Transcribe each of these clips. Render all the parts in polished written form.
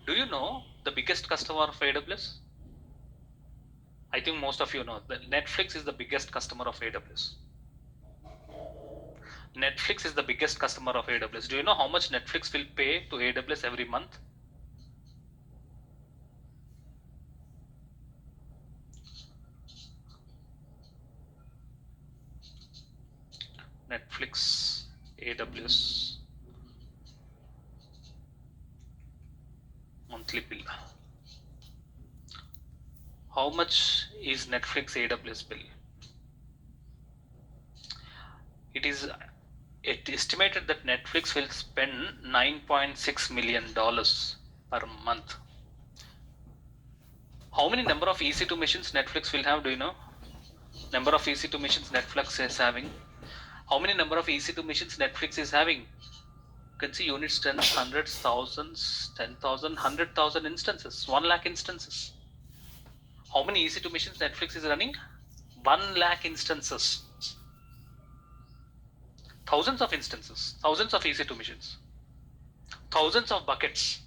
Do you know the biggest customer of AWS? I think most of you know that Netflix is the biggest customer of AWS. Netflix is the biggest customer of AWS. Do you know how much Netflix will pay to AWS every month? Netflix, AWS monthly bill. How much is Netflix AWS bill? It estimated that Netflix will spend $9.6 million per month. How many number of EC2 machines Netflix will have? Do you know? Number of EC2 machines Netflix is having. How many number of EC2 machines Netflix is having? You can see units, tens, hundreds, thousands, 10,000, 100,000 instances, 1 lakh instances. How many EC2 machines Netflix is running? 1 lakh instances. Thousands of instances, thousands of EC2 machines, thousands of buckets,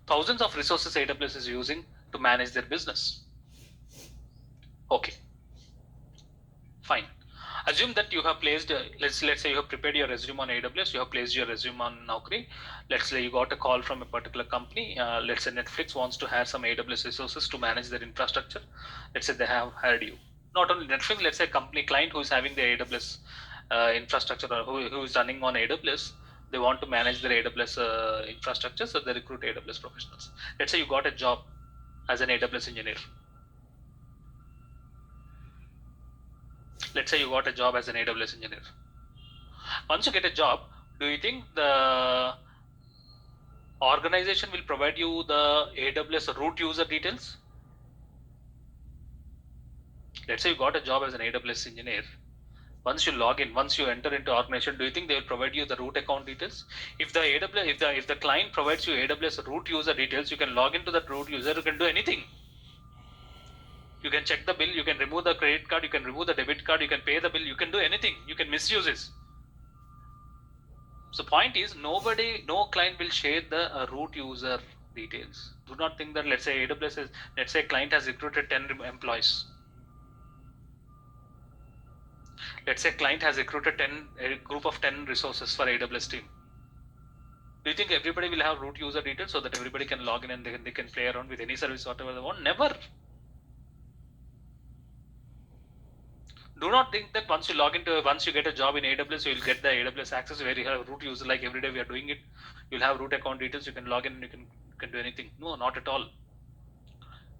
thousands of resources AWS is using to manage their business. Okay, fine. Assume that you have placed, let's say you have prepared your resume on AWS, you have placed your resume on Naukri. Let's say you got a call from a particular company. Let's say Netflix wants to hire some AWS resources to manage their infrastructure. Let's say they have hired you. Not only Netflix, let's say a company client who is having the AWS infrastructure or who is running on AWS. They want to manage their AWS infrastructure, so they recruit AWS professionals. Let's say you got a job as an AWS engineer. Let's say you got a job as an AWS engineer. Once you get a job, do you think the organization will provide you the AWS root user details? Let's say you got a job as an AWS engineer. Once you log in, once you enter into organization, do you think they will provide you the root account details? If the AWS, if the client provides you AWS root user details, you can log into that root user. You can do anything. You can check the bill. You can remove the credit card. You can remove the debit card. You can pay the bill. You can do anything. You can misuse it. So point is, no client will share the root user details. Do not think that, let's say AWS is, let's say client has recruited 10 employees. Let's say client has recruited a group of 10 resources for AWS team. Do you think everybody will have root user details so that everybody can log in and they can play around with any service, whatever they want? Never. Do not think that once you get a job in AWS, you will get the AWS access where you have root user, like every day we are doing it. You'll have root account details, you can log in and you can do anything. No, not at all.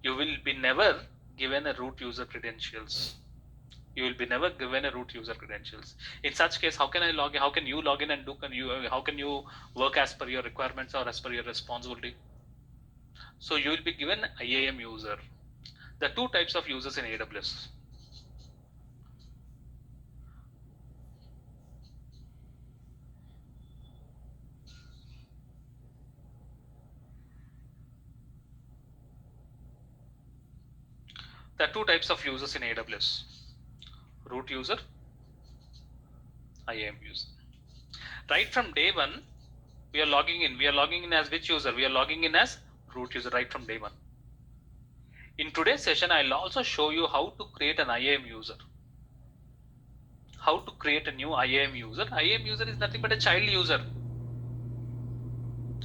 You will be never given a root user credentials. You will be never given a root user credentials. In such case, how can I log in? How can you log in and how can you work as per your requirements or as per your responsibility? So you will be given IAM user. There are two types of users in AWS. There are two types of users in AWS. Root user, IAM user. Right from day one, we are logging in. We are logging in as which user? We are logging in as root user right from day one. In today's session, I'll also show you how to create an IAM user. How to create a new IAM user. IAM user is nothing but a child user.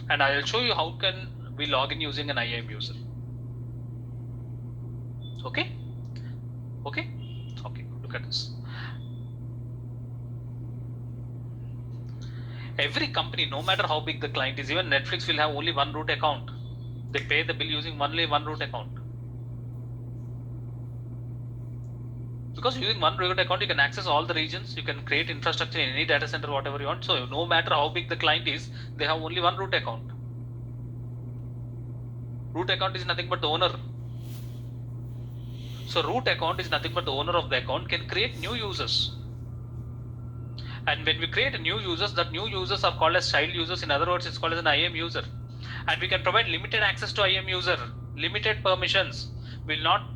And I'll show you how can we log in using an IAM user. Okay? Okay? Okay, look at this. Every company, no matter how big the client is, even Netflix will have only one root account. They pay the bill using only one root account. Because using one root account, you can access all the regions, you can create infrastructure in any data center, whatever you want. So no matter how big the client is, they have only one root account. Root account is nothing but the owner. So root account is nothing but the owner of the account can create new users. And when we create new users, that new users are called as child users. In other words, it's called as an IAM user. And we can provide limited access to IAM user, limited permissions. We'll not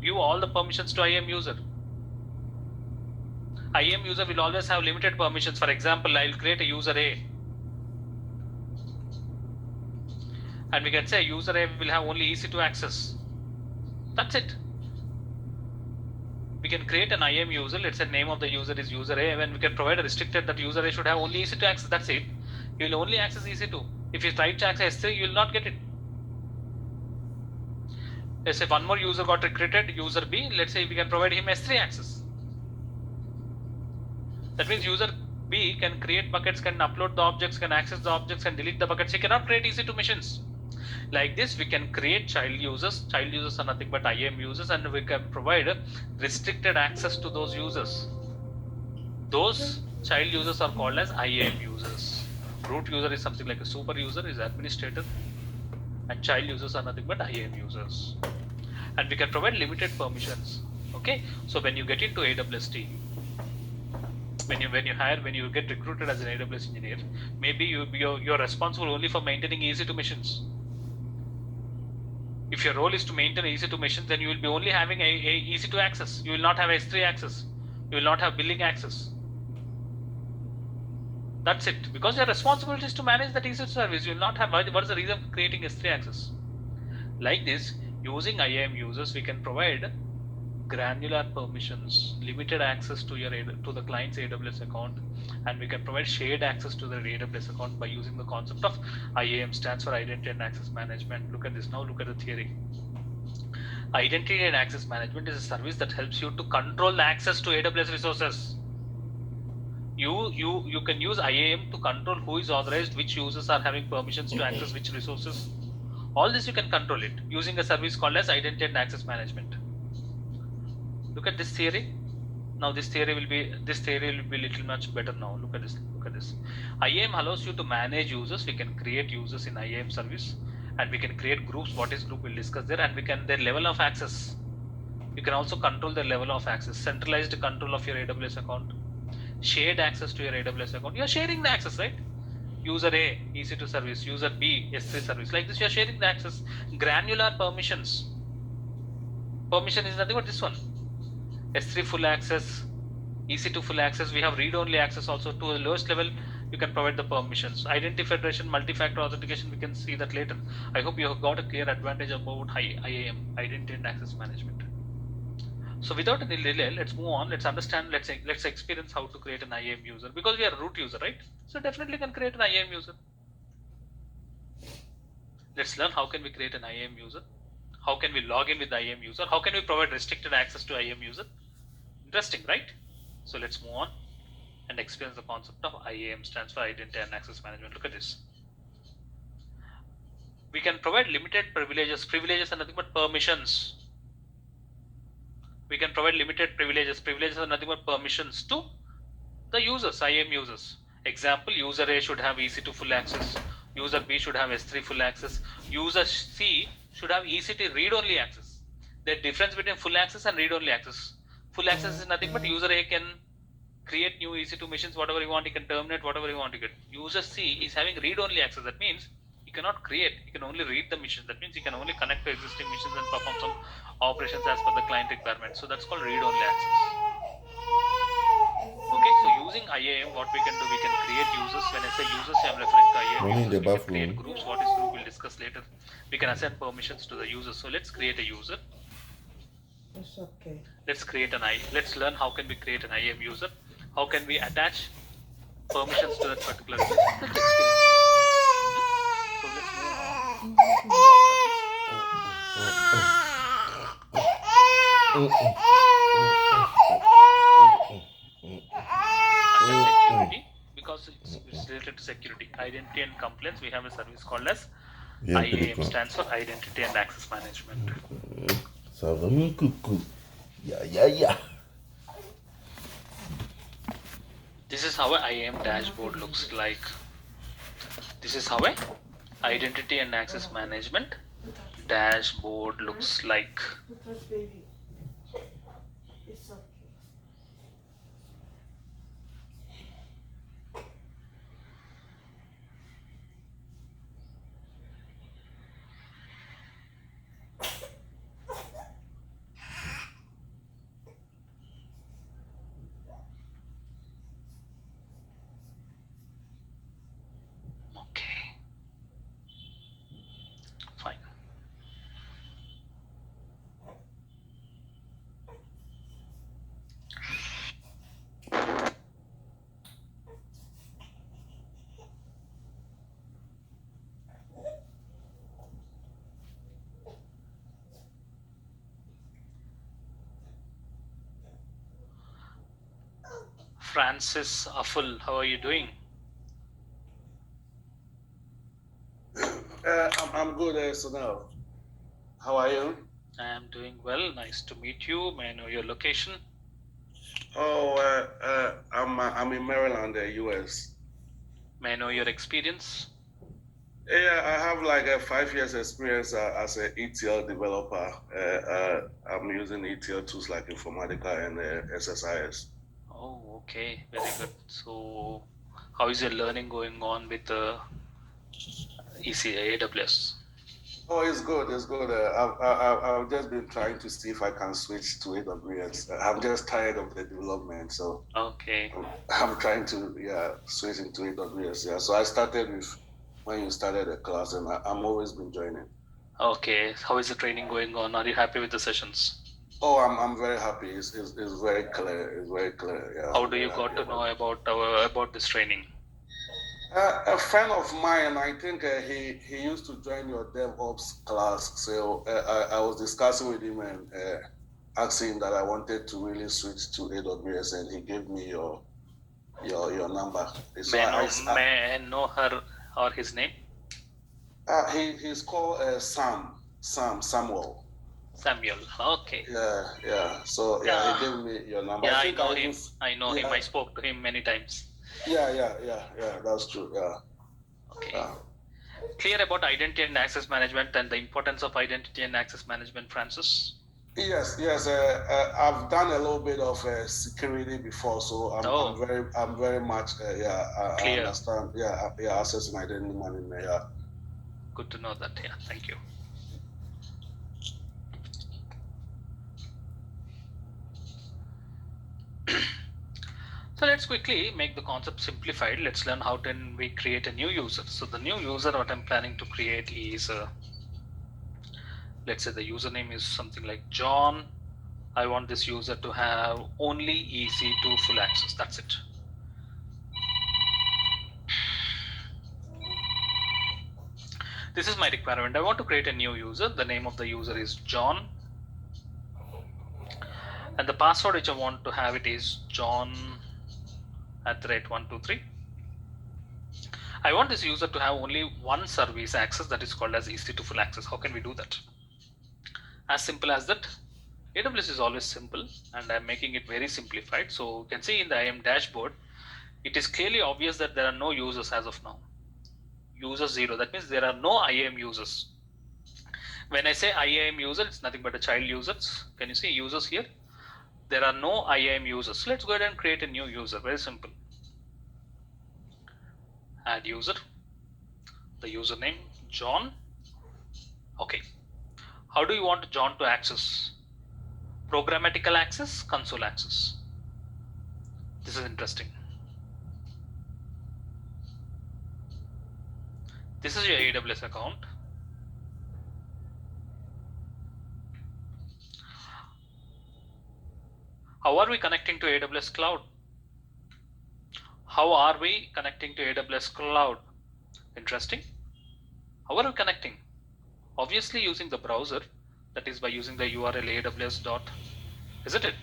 give all the permissions to IAM user. IAM user will always have limited permissions. For example, I'll create a user A. and we can say user A will have only EC2 access. That's it. We can create an IAM user. Let's say name of the user is user A, and we can provide a restricted that user A should have only EC2 access. That's it. You will only access EC2. If you try to access S3, you will not get it. Let's say one more user got recruited, user B. Let's say we can provide him S3 access. That means user B can create buckets, can upload the objects, can access the objects, and delete the buckets. He cannot create EC2 machines. Like this, we can create child users. Child users are nothing but IAM users, and we can provide restricted access to those users. Those child users are called as IAM users. Root user is something like a super user, is administrator, and child users are nothing but IAM users. And we can provide limited permissions. Okay, so when you get into AWS team, when you get recruited as an AWS engineer, maybe you're responsible only for maintaining EC2 machines. If your role is to maintain EC2 machines, then you will be only having a EC2 access. You will not have S3 access. You will not have billing access. That's it. Because your responsibility is to manage that EC2 service. You will not have. What is the reason for creating S3 access? Like this, using IAM users, we can provide granular permissions, limited access to the client's AWS account, and we can provide shared access to the AWS account by using the concept of IAM, stands for Identity and Access Management. Look at this now. Look at the theory. Identity and Access Management is a service that helps you to control the access to AWS resources. You can use IAM to control who is authorized, which users are having permissions to access which resources. All this you can control it using a service called as Identity and Access Management. Look at this theory. Now this theory will be little much better now. Look at this. IAM allows you to manage users. We can create users in IAM service, and we can create groups. What is group? We'll discuss there, and we can their level of access. You can also control their level of access. Centralized control of your AWS account. Shared access to your AWS account. You are sharing the access, right? User A, EC2 service. User B, S3 service. Like this, you are sharing the access. Granular permissions. Permission is nothing but this one. S3 full access, EC2 full access. We have read-only access also. To the lowest level, you can provide the permissions. Identity federation, multi-factor authentication, we can see that later. I hope you have got a clear advantage about IAM, Identity and Access Management. So without any delay, let's move on. Let's understand. Let's experience how to create an IAM user, because we are a root user, right? So definitely can create an IAM user. Let's learn how can we create an IAM user. How can we log in with the IAM user? How can we provide restricted access to IAM user? Interesting, right? So let's move on and experience the concept of IAM, stands for Identity and Access Management. Look at this. We can provide limited privileges. Privileges are nothing but permissions. We can provide limited privileges. Privileges are nothing but permissions to the users, IAM users. Example, user A should have EC2 full access. User B should have S3 full access. User C should have EC2 read-only access. The difference between full access and read-only access. Full access is nothing but user A can create new EC2 machines, whatever you want. He can terminate whatever you want to get. User C is having read-only access. That means he cannot create. He can only read the machines. That means he can only connect to existing machines and perform some operations as per the client requirement. So that's called read-only access. Okay, so using IAM, what we can do, we can create users. When I say users, I'm referring to IAM Money in users. the We can create bathroom. groups. What is group? We'll discuss later. We can assign permissions to the users. So let's create a user. It's okay. Let's create an Let's learn how can we create an IAM user. How can we attach permissions to that particular user. Let's experience. So let's move under security, because it's related to security, identity and compliance. We have a service called as Yeah, IAM, stands for Identity and Access Management. Salami cuckoo. Yeah. This is how an IAM dashboard looks like. This is how a Identity and Access Management dashboard looks like. Baby. It's okay. Okay. Francis Afful. How are you doing? I'm good, Sunil. How are you? I am doing well. Nice to meet you. May I know your location? I'm in Maryland, US. May I know your experience? Yeah, I have like a 5 years experience as an ETL developer. I'm using ETL tools like Informatica and SSIS. Oh, okay. Very good. So, how is your learning going on with the AWS? Oh, it's good. It's good. I've just been trying to see if I can switch to AWS. I'm just tired of the development, so Okay. I'm trying to switch into AWS. Yeah, so I started with when you started the class, and I'm always been joining. Okay. How is the training going on? Are you happy with the sessions? Oh, I'm very happy. It's very clear. It's very clear. Yeah. How do you got to know about this training? A friend of mine, I think he used to join your DevOps class. So I was discussing with him and asking him that I wanted to really switch to AWS, and he gave me your number. So May I know her or his name? He's called Samuel. Samuel. Okay. Yeah. So yeah, he gave me your number. Yeah, I think know him. even- I know him. yeah. I spoke to him many times. Yeah. That's true. Yeah. Okay. Clear about identity and access management and the importance of identity and access management, Francis? Yes. I've done a little bit of security before, so I'm very much I Clear. understand. Access and identity management. Yeah. Good to know that. Yeah, thank you. So let's quickly make the concept simplified. Let's learn how can we create a new user. So the new user what I'm planning to create is, let's say the username is something like John. I want this user to have only EC2 full access. That's it. This is my requirement. I want to create a new user. The name of the user is John. And the password which I want to have it is John@123. I want this user to have only one service access that is called as EC2 full access. How can we do that? As simple as that. AWS is always simple and I'm making it very simplified. So you can see in the IAM dashboard, it is clearly obvious that there are no users as of now. User 0, that means there are no IAM users. When I say IAM user, it's nothing but a child users. Can you see users here? There are no IAM users. So let's go ahead and create a new user. Very simple. Add user. The username John. Okay. How do you want John to access? Programmatical access, console access. This is interesting. This is your AWS account. How are we connecting to AWS Cloud? How are we connecting to AWS Cloud? Interesting. How are we connecting? Obviously using the browser, that is by using the URL aws. Isn't it?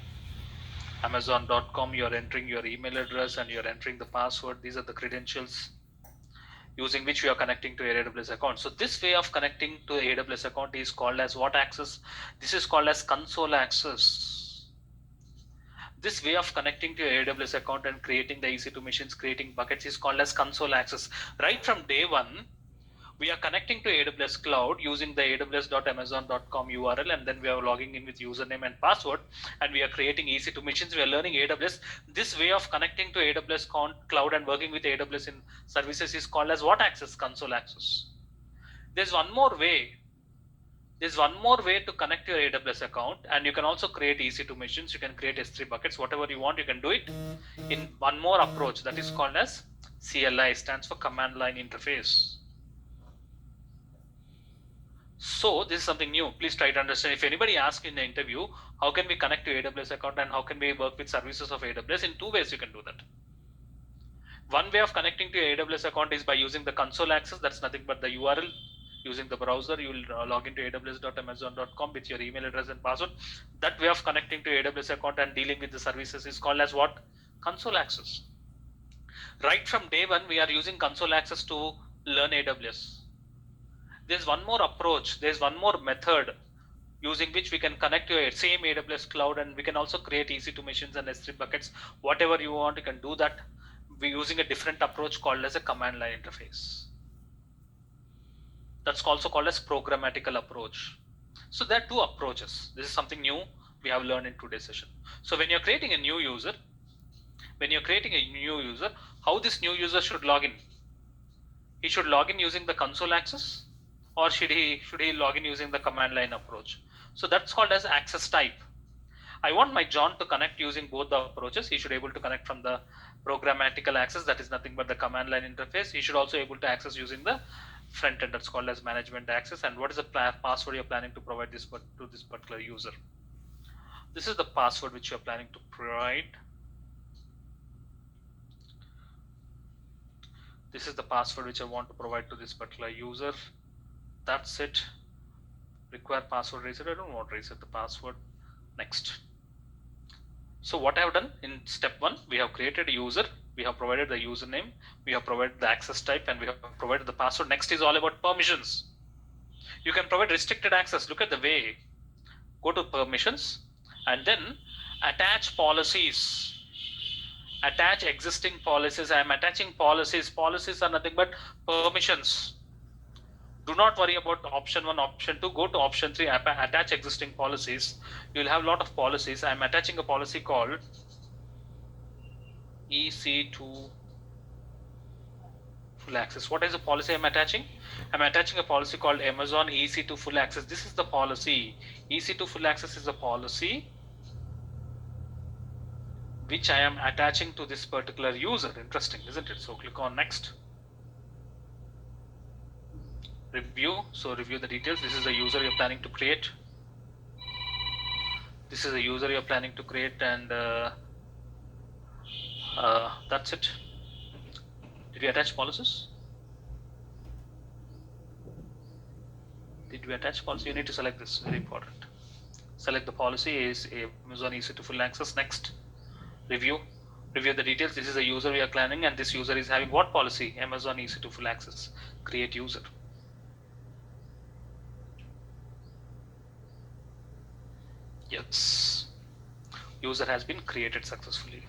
Amazon.com, you're entering your email address and you're entering the password. These are the credentials using which you are connecting to your AWS account. So this way of connecting to the AWS account is called as what access? This is called as console access. This way of connecting to your AWS account and creating the EC2 machines, creating buckets is called as console access. Right from day one, we are connecting to AWS Cloud using the aws.amazon.com URL, and then we are logging in with username and password, and we are creating EC2 machines. We are learning AWS. This way of connecting to AWS Cloud and working with AWS in services is called as what access? Console access. There's one more way. There's one more way to connect your AWS account, and you can also create EC2 machines. You can create S3 buckets, whatever you want. You can do it in one more approach that is called as CLI, stands for command line interface. So this is something new. Please try to understand. If anybody asks in the interview, how can we connect to AWS account and how can we work with services of AWS? In two ways you can do that. One way of connecting to your AWS account is by using the console access. That's nothing but the URL. Using the browser, you will log into aws.amazon.com with your email address and password. That way of connecting to AWS account and dealing with the services is called as what? Console access. Right from day one, we are using console access to learn AWS. There's one more approach, there's one more method using which we can connect to a same AWS cloud, and we can also create EC2 machines and S3 buckets. Whatever you want, you can do that. We're using a different approach called as a command line interface. That's also called as programmatical approach. So there are two approaches. This is something new we have learned in today's session. So when you're creating a new user, how this new user should log in? He should log in using the console access, or should he log in using the command line approach? So that's called as access type. I want my John to connect using both the approaches. He should be able to connect from the programmatical access, that is nothing but the command line interface. He should also be able to access using the front end, that's called as management access. And what is the password you're planning to provide to this particular user? This is the password which you're planning to provide. This is the password which I want to provide to this particular user. That's it. Require password reset. I don't want to reset the password. Next. So what I have done in step 1, we have created a user, we have provided the username, we have provided the access type, and we have provided the password. Next is all about permissions. You can provide restricted access. Look at the way. Go to permissions and then attach policies. Attach existing policies. I am attaching policies. Policies are nothing but permissions. Do not worry about option 1, option 2. Go to option 3, attach existing policies. You will have a lot of policies. I am attaching a policy called EC2 full access. What is the policy I am attaching? I am attaching a policy called Amazon EC2 full access. This is the policy. EC2 full access is a policy which I am attaching to this particular user. Interesting, isn't it? So click on next. Review. So review the details. This is the user you're planning to create. This is the user you're planning to create, and that's it. Did we attach policies? Did we attach policy? You need to select this. Very important. Select the policy is Amazon EC2 full access. Next. Review. Review the details. This is the user we are planning, and this user is having what policy? Amazon EC2 full access. Create user. Yes, user has been created successfully.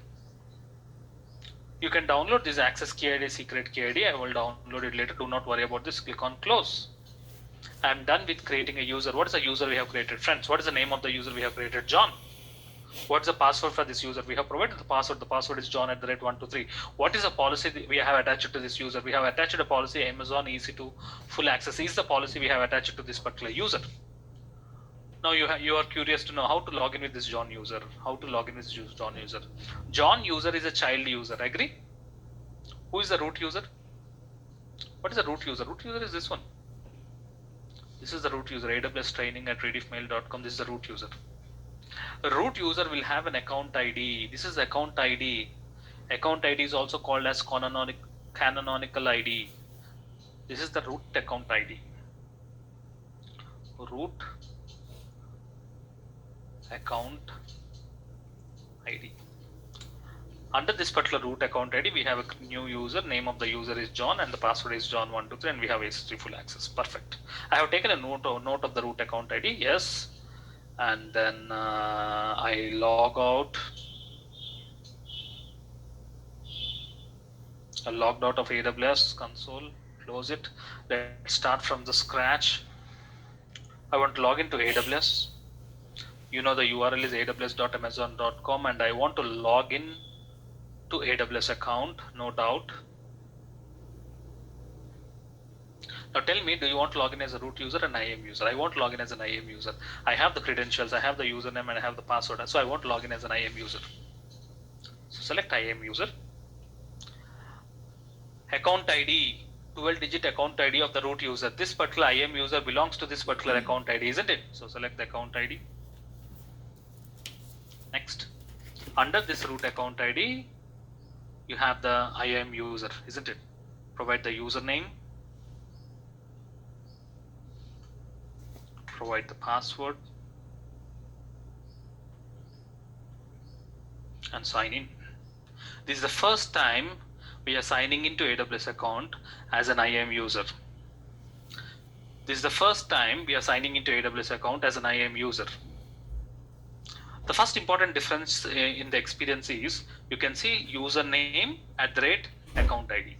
You can download this access key ID, secret key ID. I will download it later. Do not worry about this. Click on close. I am done with creating a user. What is the user we have created? Friends, what is the name of the user we have created? John. What's the password for this user? We have provided the password. The password is John@123. What is the policy we have attached to this user? We have attached a policy Amazon EC2 full access is the policy we have attached to this particular user. Now you are curious to know how to log in with this John user. How to log in with this John user? John user is a child user. Agree? Who is the root user? What is the root user? Root user is this one. This is the root user. AWS training at rediffmail.com. This is the root user. A root user will have an account ID. This is the account ID. Account ID is also called as canonical ID. This is the root account ID. Root account ID. Under this particular root account ID, we have a new user. Name of the user is John, and the password is John123, and we have EC2 full access. Perfect. I have taken a note of the root account ID. Yes, and then I log out. I logged out of AWS console. Close it. Let's start from the scratch. I want to log into AWS. You know the URL is aws.amazon.com, and I want to log in to AWS account, no doubt. Now tell me, do you want to log in as a root user and IAM user? I want to log in as an IAM user. I have the credentials, I have the username, and I have the password. So I want to log in as an IAM user. So select IAM user. Account ID, 12-digit account ID of the root user. This particular IAM user belongs to this particular account ID, isn't it? So select the account ID. Next. Under this root account ID, you have the IAM user, isn't it? Provide the username. Provide the password. And sign in. This is the first time we are signing into AWS account as an IAM user. This is the first time we are signing into AWS account as an IAM user. The first important difference in the experience is you can see username @account ID.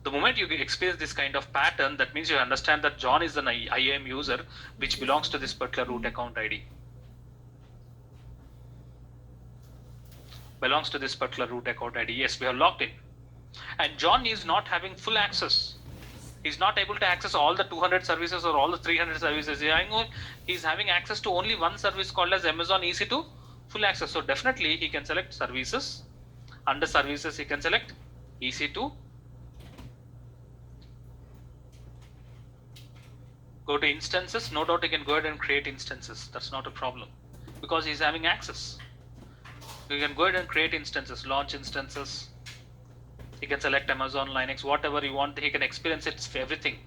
The moment you experience this kind of pattern, that means you understand that John is an IAM user which belongs to this particular root account ID. Belongs to this particular root account ID. Yes, we have logged in. And John is not having full access. He's not able to access all the 200 services or all the 300 services. He's having access to only one service called as Amazon EC2 full access. So definitely he can select services. Under services, he can select EC2. Go to instances. No doubt he can go ahead and create instances. That's not a problem because he's having access. You can go ahead and create instances, launch instances. He can select Amazon Linux, whatever you want. He can experience it for everything.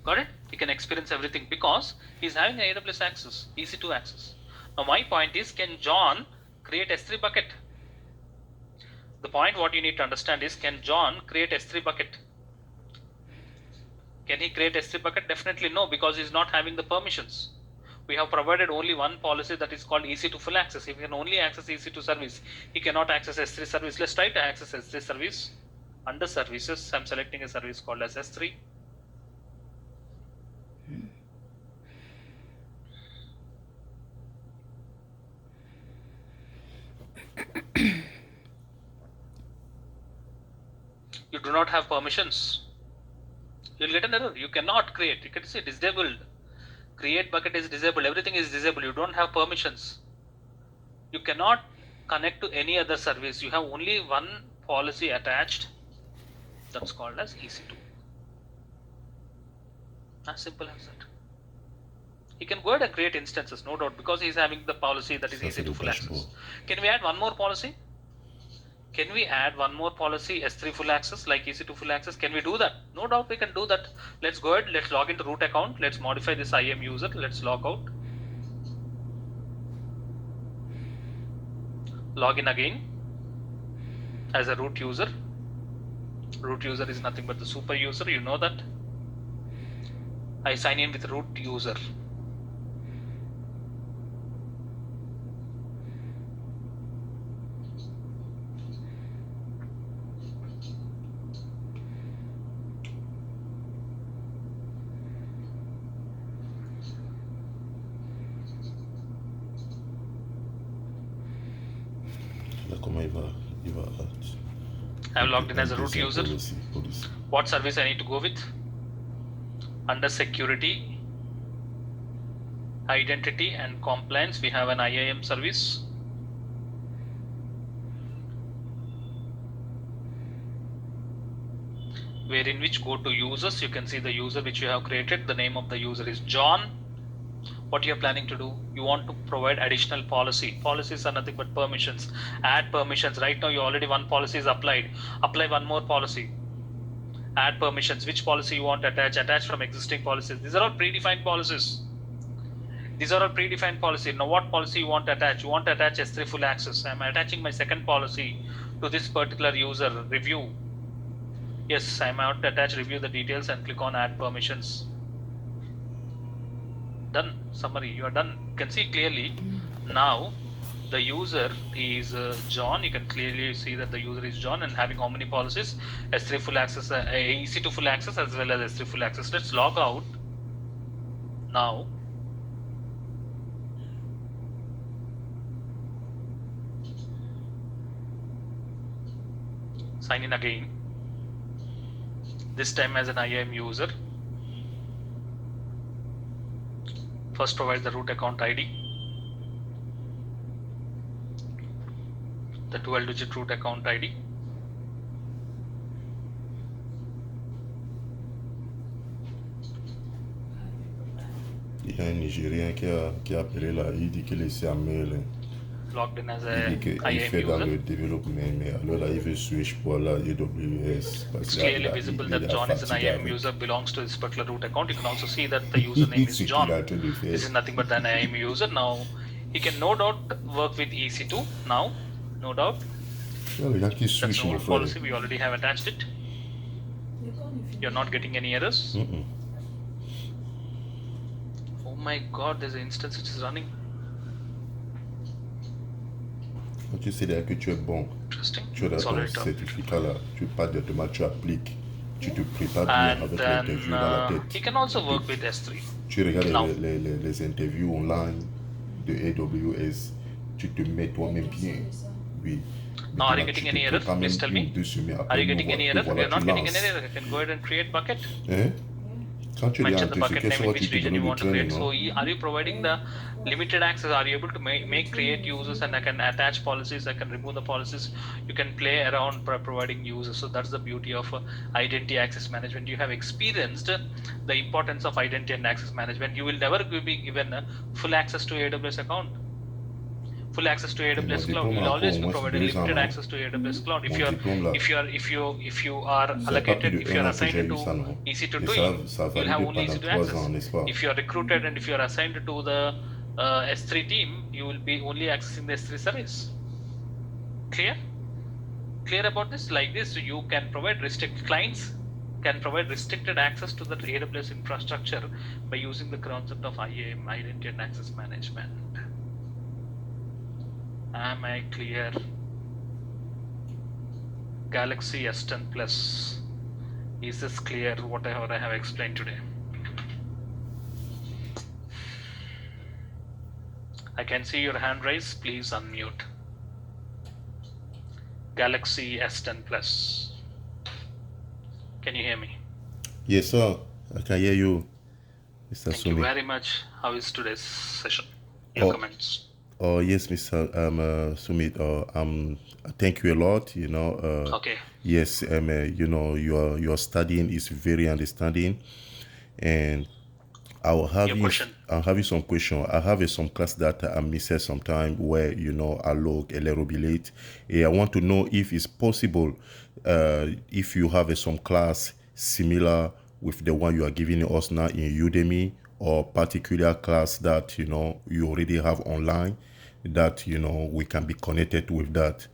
Got it? He can experience everything because he's having an AWS access, EC2 access. Now my point is, can John create S3 bucket? The point what you need to understand is, can John create S3 bucket? Can he create S3 bucket? Definitely no, because he's not having the permissions. We have provided only one policy that is called EC2 full access. He can only access EC2 service. He cannot access S3 service. Let's try to access S3 service. Under services, I'm selecting a service called as S3. You do not have permissions. You'll get an error. You cannot create. You can see disabled. Create bucket is disabled. Everything is disabled. You don't have permissions. You cannot connect to any other service. You have only one policy attached. That's called as EC2. As simple as that. He can go ahead and create instances, no doubt, because he's having the policy that is EC2 full access. Can we add one more policy? Can we add one more policy, S3 full access, like EC2 full access? Can we do that? No doubt we can do that. Let's go ahead, let's log into root account. Let's modify this IAM user. Let's log out. Log in again as a root user. Root user is nothing but the super user, you know that. I sign in with root user. Comment il va I'm logged in as a root user. Policy. What service I need to go with? Under security, identity and compliance, we have an IAM service. Where in which go to users, you can see the user which you have created. The name of the user is John. What you are planning to do, you want to provide additional policy. Policies are nothing but permissions. Add permissions. Right now you already one policy is applied. Apply one more policy. Add permissions. Which policy you want to attach? Attach from existing policies. These are all predefined policies. These are all predefined policy. Now what policy you want to attach? You want to attach S3 full access. I'm attaching my second policy to this particular user. Review. Yes, I'm out to attach review the details and click on add permissions. Done. Summary, you are done. You can see clearly now the user is John. You can clearly see that the user is John and having how many policies? S3 full access, EC2 full access as well as S3 full access. Let's log out now. Sign in again. This time as an IAM user. First provide the root account ID. The 12-digit root account ID. Il y a un Nigérien qui a appelé là, il dit qu'il est Samuel. Logged in as a Il dit qu'il IAM fait dans user. le développement, mais alors là il veut switch pour la AWS. It's clearly visible that John is an IAM user, belongs to this particular root account. You can also see that the username is John. This is nothing but an IAM user. Now He can no doubt work with EC2 now, no doubt. Yeah, les gars qui That's switch, the mon old frère. policy. We already have attached it. You're not getting any errors. Mm-mm. Oh my God, there's an instance which is running. Quand tu sais déjà que tu es bon, Interesting. tu as It's ton already done. certificat là, tu pas directement, tu appliques, tu te prépares bien And avec then l'interview dans la he tête. can also work with S3. Tu regardes Now. les interviews online de AWS, tu te mets toi-même bien. Oui. Now, are you Maintenant, getting tu any te error? prépares Please même tell me. 1-2 semaines Are après, you getting any error? voilà, You're not tu getting any lances. error. You can go ahead and create bucket. Hein? Quand tu es Mention en the bucket name in quelle which tu te region you donnes want du to create. training, So, non? are you providing the limited access? Are you able to make create users, and I can attach policies? I can remove the policies. You can play around providing users. So that's the beauty of identity access management. You have experienced the importance of identity and access management. You will never be given full access to AWS account. Full access to AWS Mon cloud. diplôme You'll là, always encore be au moins provided 2 ans, limited non? access to AWS cloud. Mon diplôme là, If you are ça fait pas allocated, plus if de you 1 are an que j'ai assigned eu to ça, non? EC2 Et doing, ça you'll have valide only pendant EC2 3 access. ans, n'est-ce pas? If you are recruited and if you are assigned to the S3 team, you will be only accessing the S3 service. Clear? Clear about this? Like this, you can provide clients can provide restricted access to the AWS infrastructure by using the concept of IAM, identity and access management. Am I clear? Galaxy S10 Plus. Is this clear, whatever I have explained today? I can see your hand raised. Please unmute. Galaxy S10 Plus. Can you hear me? Yes, sir. I can hear you, Mr. Thank you Sumi. very much. How is today's session? Your Oh. comments. Oh, yes, Mr. Sumit. Thank you a lot. Okay. Yes, your studying is very understanding, and I'm having some question. I have some class that I missed sometime where I log a little bit late. I want to know if it's possible, if you have some class similar with the one you are giving us now in Udemy, or particular class that you already have online, that we can be connected with that,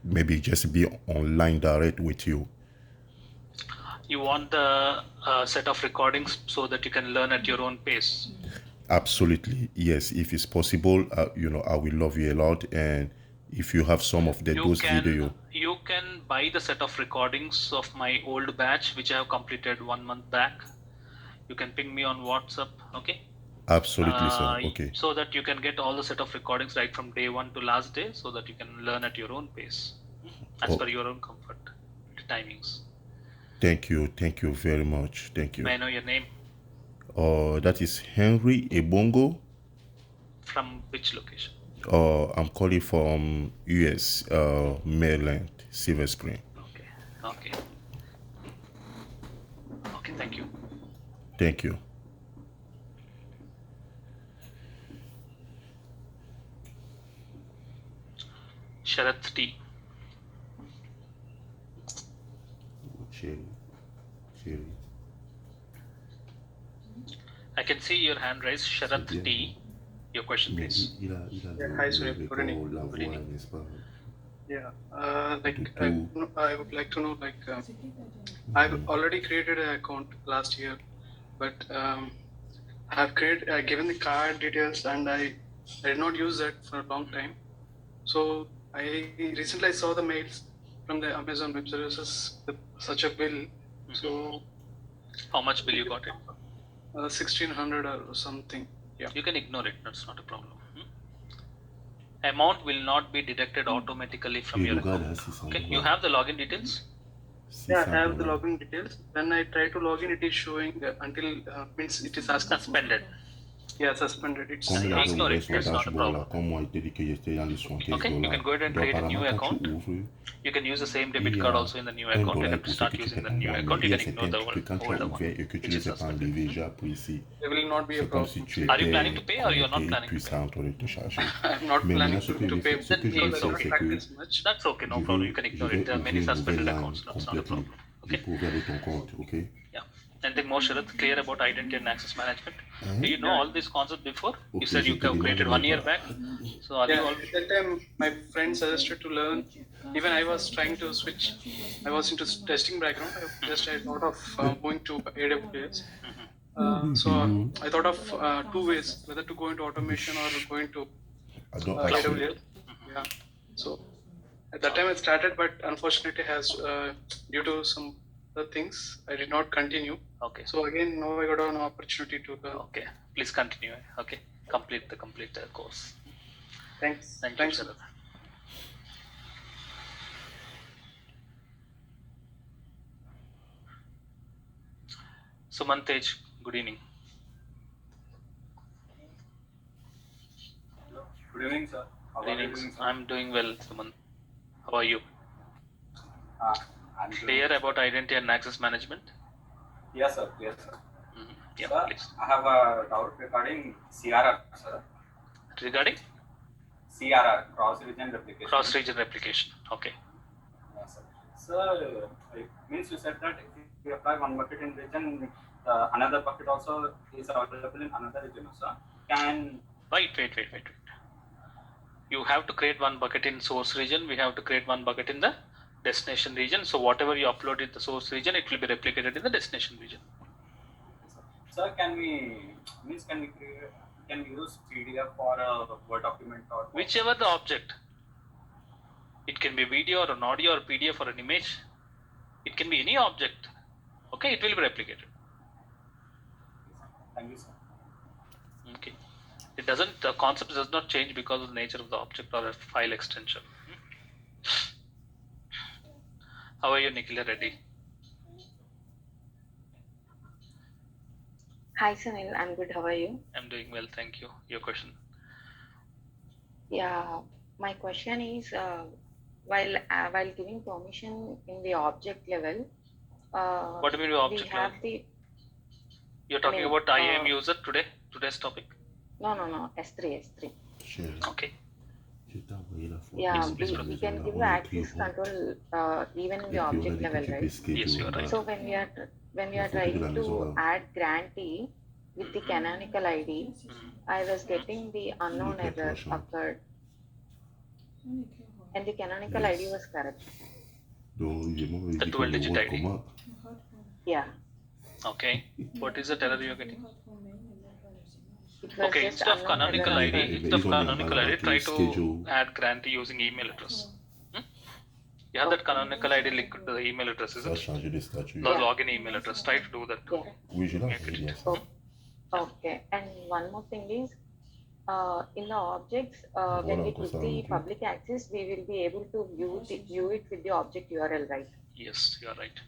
maybe just be online direct with you. You want the set of recordings so that you can learn at your own pace. Absolutely, yes. If it's possible, I will love you a lot. And if you have some of those video, you can buy the set of recordings of my old batch, which I have completed 1 month back. You can ping me on WhatsApp, okay? Absolutely, sir. Okay. So that you can get all the set of recordings right from day 1 to last day, so that you can learn at your own pace, as per your own comfort, the timings. Thank you very much. Thank you. May I know your name? That is Henry Ebongo. From which location? I'm calling from US, Maryland, Silver Spring. Okay, thank you. Thank you. Sharath T. Sherry. I can see your hand raised. Sharath T. Your question, please. Hi, Sunil. Good evening. Yeah, I would like to know, I've already created an account last year, but I've given the card details, and I did not use that for a long time. So I recently saw the mails from the Amazon Web Services with such a bill. Mm-hmm. So how much bill you got it? 1,600 or something. Yeah. You can ignore it. That's not a problem. Amount will not be deducted automatically from your account. Okay. You have the login details? Yeah, I have the login details. When I try to log in, it is showing until means it is suspended. Yeah, suspended. It's ignore it. That's not a problem. Okay, you can go ahead and create a new account. You can use the same debit card also in the new account. You have to start using the new account. You can ignore the older one, which is suspended. There will not be a problem. Are you planning to pay or you are not planning to pay? I'm not planning to pay. It's okay. That's okay, no problem. You can ignore it. There are many suspended accounts. That's not a problem. Okay. Yeah. Anything more, Sharath? Clear about identity and access management? Do you know all these concepts before? You Okay, said you je te have created demande 1 year pas. back. So are you Yeah, all? at that time, my friend suggested to learn. Even I was trying to switch. I was into testing background. I thought of moving to AWS. So I thought of two ways, whether to go into automation or going to I don't ask you. AWS. Yeah. So at that time it started, but unfortunately, has due to some other things, I did not continue. Okay. So again, now I got an opportunity to learn. Okay. Please continue. Okay. Complete the course. Thanks. Thank you, Thanks. Sharath. Sumantej, good evening. Good evening, sir. How Good are you evening. doing, sir? I'm doing well, Sumant. How are you? I'm doing Clear about identity and access management? Yes, sir. Yes, sir. Yeah, Sir, please. I have a doubt regarding CRR, sir. Regarding CRR, cross-region replication. cross-region replication. Okay. Yes, sir. Sir, it means you said that if you apply one bucket in region, another bucket also is available in another region, sir. Can Wait. You have to create one bucket in source region. We have to create one bucket in the destination region. So whatever you upload in the source region, it will be replicated in the destination region. Sir, can we use PDF for a Word document or Whichever the object. It can be video or an audio or PDF or an image. It can be any object. Okay, it will be replicated. Thank you, sir. Okay. The concept does not change because of the nature of the object or a file extension. How are you, Nikhila Reddy? Hi Sunil, I'm good. How are you? I'm doing well, thank you. Your question? Yeah, my question is while giving permission in the object level, What do you mean by object we have level? You're talking about IAM user today's topic? No, S3. Okay. Yeah, Please we can give the access control even in the object level, right? Yes, you are right. So when we are trying to add grantee with the canonical ID, I was getting the unknown error occurred, and the canonical ID was correct. The 12-digit ID. Yeah. Okay. What is the error you're getting? It was Okay, just instead of unknown canonical error ID, occurred. try to add grantee using email address. You have that canonical ID linked to the email address, isn't it? The login email address. Try to do that. Yeah. Okay. And one more thing is, in the objects, when we give the public access, we will be able to view it with the object URL, right? Yes, you are right.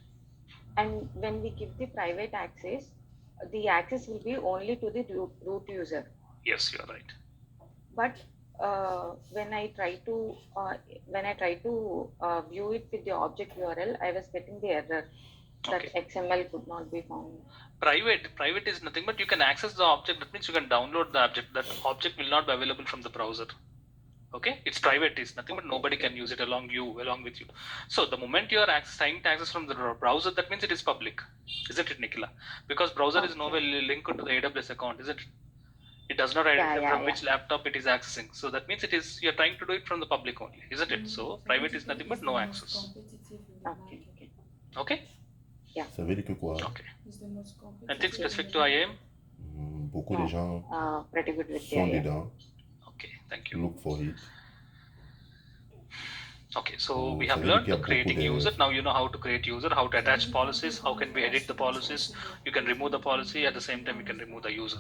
And when we give the private access, the access will be only to the root user. Yes, you are right. But when I try to view it with the object URL, I was getting the error that XML could not be found. Private is nothing but you can access the object. That means you can download the object. That object will not be available from the browser. Okay, it's private. It's nothing but nobody can use it along with you. So the moment you are trying to access from the browser, that means it is public, isn't it, Nikhila? Because browser is nowhere linked to the AWS account, isn't it? It does not identify from which laptop it is accessing. So that means you're trying to do it from the public only, isn't it? So private is nothing but no access. Okay? Yeah. Ça veut dire que quoi? Okay. Anything specific to IAM? Beaucoup de gens pretty good with sont dedans. Okay, thank you. Look for it. Okay, so we have learned to creating user. Now you know how to create user, how to attach policies, how can we edit the policies. You can remove the policy, at the same time you can remove the user.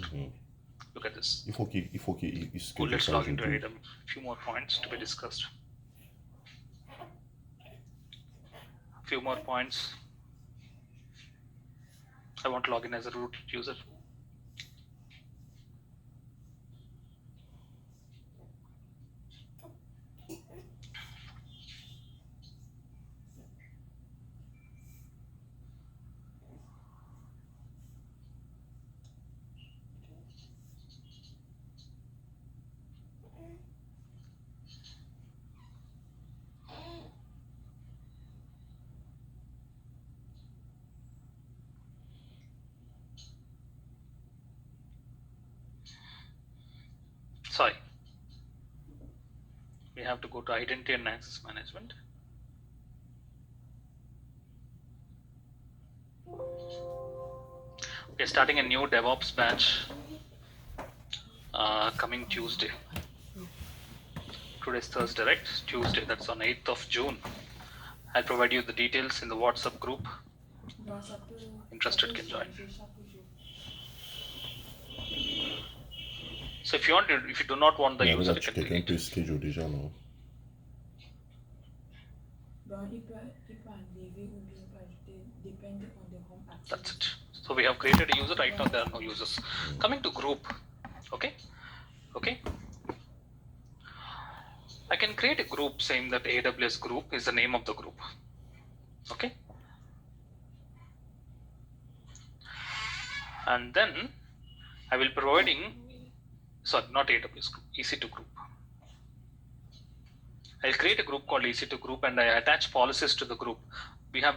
Look at this. Cool, let's log into it. A few more points to be discussed. Few more points. I want to log in as a root user. we have to go to identity and access management. We are starting a new DevOps batch coming Tuesday. Today's Thursday, right? Tuesday, that's on 8th of June. I'll provide you the details in the WhatsApp group. Interested can join. So if you do not want the Mais user, regarde, you can quelqu'un delete peut it. schedule déjà, non? That's it. So we have created a user. Right now there are no users. Coming to group, okay. I can create a group saying that AWS group is the name of the group. Okay. And then I will providing, sorry, not AWS group, EC2 group. I'll create a group called EC2 group and I attach policies to the group. We have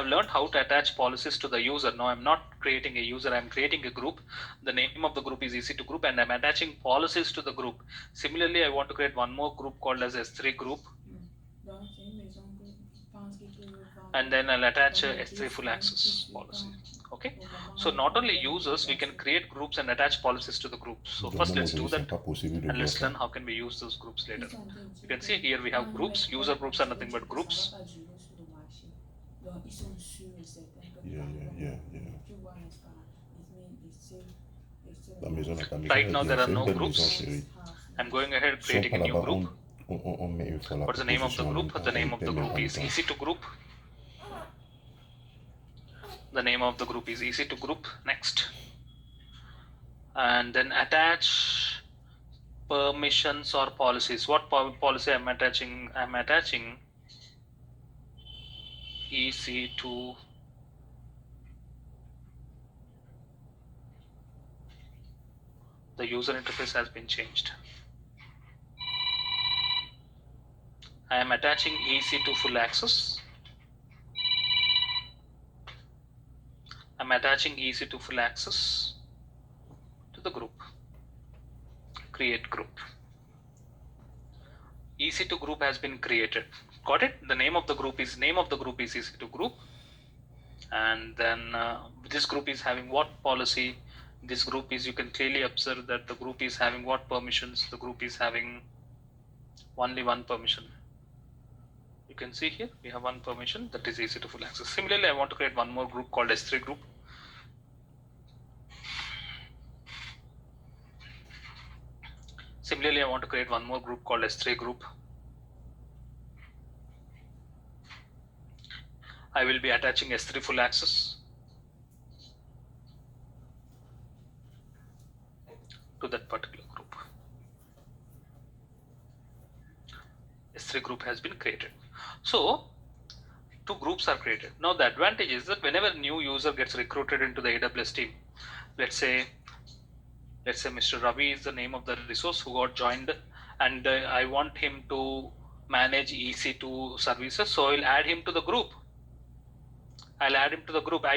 learned how to attach policies to the user. Now I'm not creating a user, I'm creating a group. The name of the group is EC2 group and I'm attaching policies to the group. Similarly, I want to create one more group called as S3 group. And then I'll attach a S3 full access policy. Okay. So not only users, we can create groups and attach policies to the groups. So first let's do that and let's learn how can we use those groups later. You can see here we have groups. User groups are nothing but groups. Yeah. Right now there are no groups. I'm going ahead creating a new group. What's the name of the group? The name of the group is EC2 group. The name of the group is EC2 group. Next. And then attach permissions or policies. What policy I'm attaching? I'm attaching EC2 the user interface has been changed. I am attaching EC2 full access. I'm attaching EC2 full access to the group. Create group. EC2 group has been created. Got it? The name of the group is EC2 group. And then this group is having what policy? This group is, you can clearly observe that the group is having what permissions? The group is having only one permission. You can see here we have one permission, that is EC2 full access. Similarly, I want to create one more group called S3 group. Similarly, I want to create one more group called S3 group. I will be attaching S3 full access to that particular group. S3 group has been created. So two groups are created. Now the advantage is that whenever a new user gets recruited into the AWS team, let's say Mr. Ravi is the name of the resource who got joined, and I want him to manage EC2 services, so I'll add him to the group. I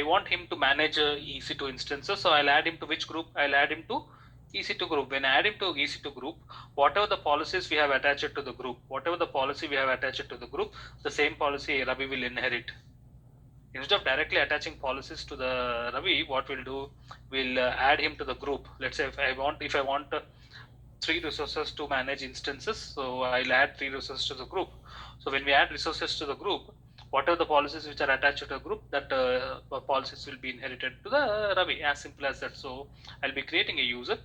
want him to manage EC2 instances, so I'll add him to which group? I'll add him to EC2 group. When I add him to EC2 group, whatever the policies we have attached to the group, the same policy Ravi will inherit. Instead of directly attaching policies to the Ravi, what we'll do, we'll add him to the group. Let's say if I want 3 resources to manage instances, so I'll add 3 resources to the group. So when we add resources to the group, whatever the policies which are attached to the group, that policies will be inherited to the Ravi, as simple as that. So I'll be creating a user.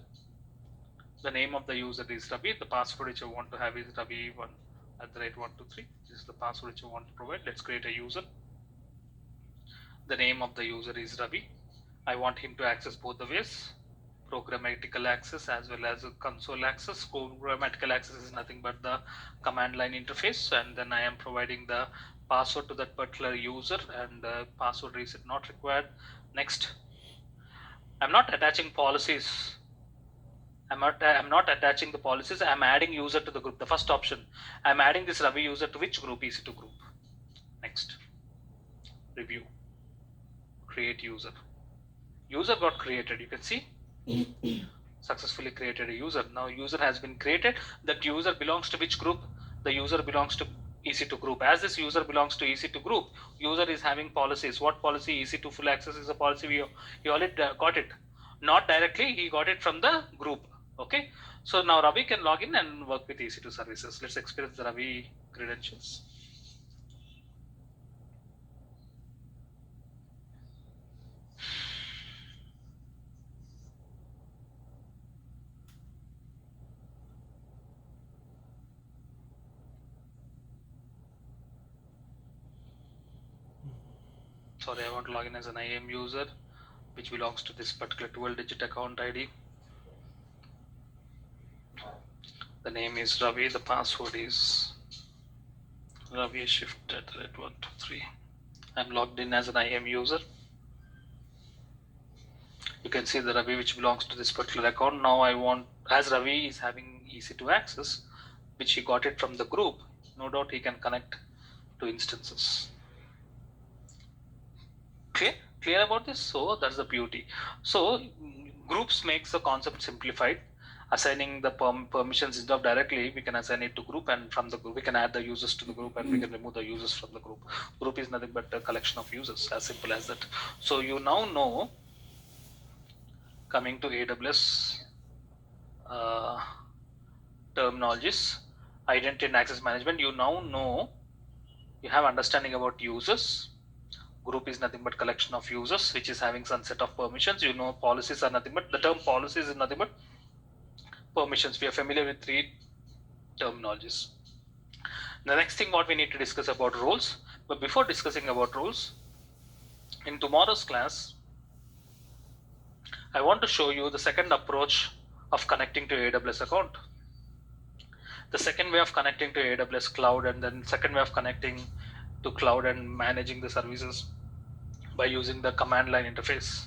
The name of the user is Ravi. The password which I want to have is Ravi1@123. This is the password which I want to provide. Let's create a user. The name of the user is Ravi. I want him to access both the ways, programmatical access as well as console access. Programmatical access is nothing but the command line interface, and then I am providing the password to that particular user, and password reset not required. Next. I'm not attaching policies. I'm not attaching the policies. I'm adding user to the group. The first option, I'm adding this Ravi user to which group? EC2 group. Next. Review. Create user. User got created. You can see successfully created a user. Now user has been created. That user belongs to which group? the user belongs to EC2 group. As this user belongs to EC2 group, user is having policies. What policy? EC2 full access is a policy. He already got it. Not directly, he got it from the group. Okay. So now Ravi can log in and work with EC2 services. Let's experience the Ravi credentials. Sorry, I want to log in as an IAM user, which belongs to this particular 12-digit account ID. The name is Ravi. The password is Ravi Shift@123. I'm logged in as an IAM user. You can see the Ravi which belongs to this particular account. Now I want, as Ravi is having EC2 access, which he got it from the group, no doubt he can connect to instances. Clear about this? So that's the beauty. So groups makes the concept simplified. Assigning the permissions instead of directly, we can assign it to group, and from the group we can add the users to the group, and we can remove the users from the group. Group is nothing but a collection of users, as simple as that. So you now know, coming to AWS terminologies, identity and access management, you now know, you have understanding about users. Group is nothing but collection of users, which is having some set of permissions. You know, policies are nothing but, the term policies is nothing but permissions. We are familiar with 3 terminologies. The next thing what we need to discuss about roles. But before discussing about roles, in tomorrow's class, I want to show you the second approach of connecting to AWS account. The second way of connecting to AWS cloud, and then second way of connecting to cloud and managing the services by using the command line interface.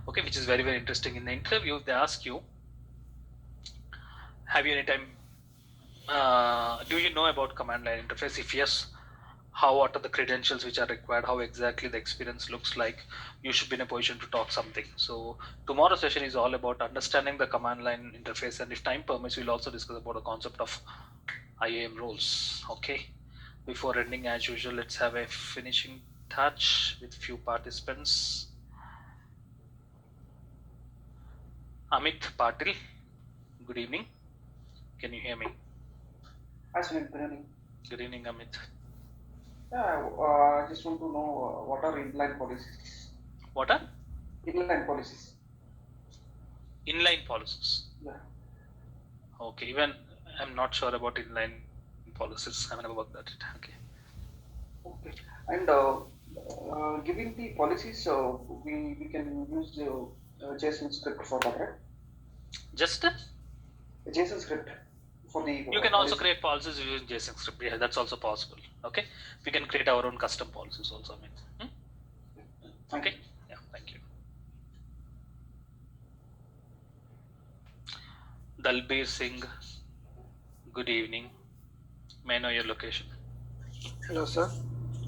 Okay, which is very, very interesting. In the interview, they ask you, have you any time, do you know about command line interface? If yes, what are the credentials which are required? How exactly the experience looks like? You should be in a position to talk something. So tomorrow's session is all about understanding the command line interface, and if time permits, we'll also discuss about the concept of IAM roles. Okay. Before ending, as usual, let's have a finishing touch with few participants. Amit Patil, good evening. Can you hear me? Hi, Sunil. Good evening. Good evening, Amit. Yeah, I just want to know what are inline policies? What are? Inline policies. Inline policies. Yeah. Okay, even I'm not sure about inline policies. I haven't worked at it. Okay. Okay. And giving the policies, we can use the JSON script for that, right? Just a JSON script for the. You can also create policies using JSON script. Yeah, that's also possible. Okay. We can create our own custom policies also. Okay. Yeah. Thank you. Dalbir Singh. Good evening. May I know your location? Hello, sir.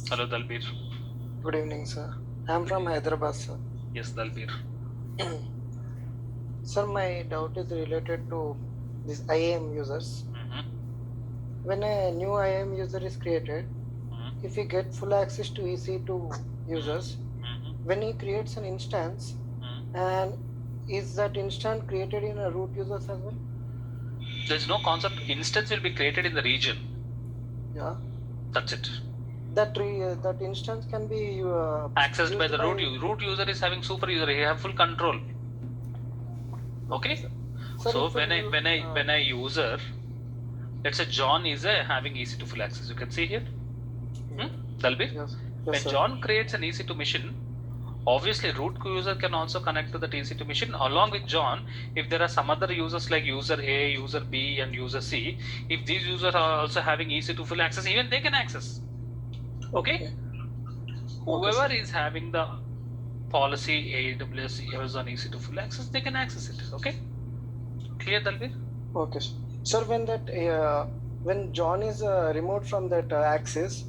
Hello, Dalbir. Good evening, sir. I'm from Hyderabad, sir. Yes, Dalbir. Sir, my doubt is related to these IAM users. When a new IAM user is created, if he get full access to EC2 users, when he creates an instance, and is that instance created in a root users as well? There's no concept. Instance will be created in the region. Yeah. That's it. That instance can be accessed by the root user is having super user. He have full control. Okay. Sir, so when a user, let's say John is having EC2 full access. You can see here. Dalbir? Yes, when sir. John creates an EC2 machine, obviously root user can also connect to the EC2 machine along with John. If there are some other users like user A, user B, and user C, if these users are also having EC2 full access, even they can access. Okay. Whoever is having the policy AWS Amazon EC2 full access, they can access it. Okay. Clear, Dalbir? Okay, sir. When that when John is removed from that access,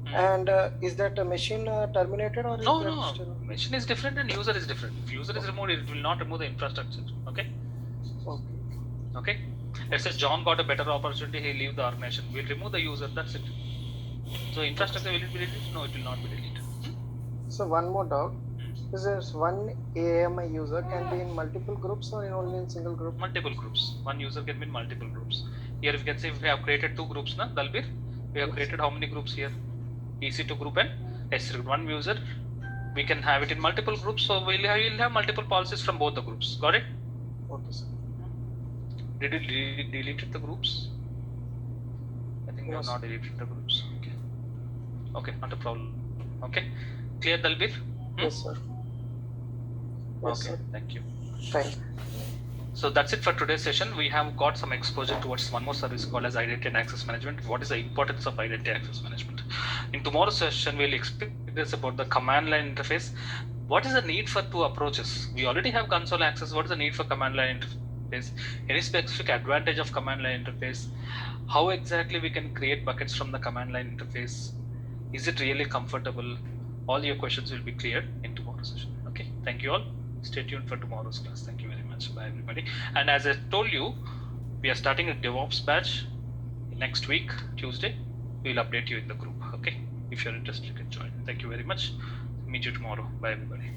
and is that a machine terminated or? No. Machine is different and user is different. If user is removed, it will not remove the infrastructure. Okay. Okay. Okay. Let's say John got a better opportunity, he leave the organization. We'll remove the user, that's it. So infrastructure, will it be deleted? No, it will not be deleted. So one more doubt. Is there one AMI user can be in multiple groups or only in single group? Multiple groups. One user can be in multiple groups. Here you can see we have created 2 groups, na Dalbir? We have created how many groups here? EC2 group and S3 group. One user, we can have it in multiple groups, so we'll have multiple policies from both the groups. Got it? Okay, sir. Did you delete the groups? I think we have not deleted the groups. Okay. Okay, not a problem. Okay. Clear, Dalbir? Yes, sir. Yes, Okay, sir. thank you. Thank you. So that's it for today's session. We have got some exposure towards one more service called as Identity and Access Management. What is the importance of Identity and Access Management? In tomorrow's session, we'll experience about the command line interface. What is the need for 2 approaches? We already have console access. What is the need for command line interface? Any specific advantage of command line interface? How exactly we can create buckets from the command line interface? Is it really comfortable? All your questions will be cleared in tomorrow's session. Okay, thank you all. Stay tuned for tomorrow's class. Thank you very much. Bye everybody. And as I told you, we are starting a DevOps batch next week, Tuesday. We'll update you in the group. Okay, if you're interested, you can join. Thank you very much. Meet you tomorrow. Bye everybody.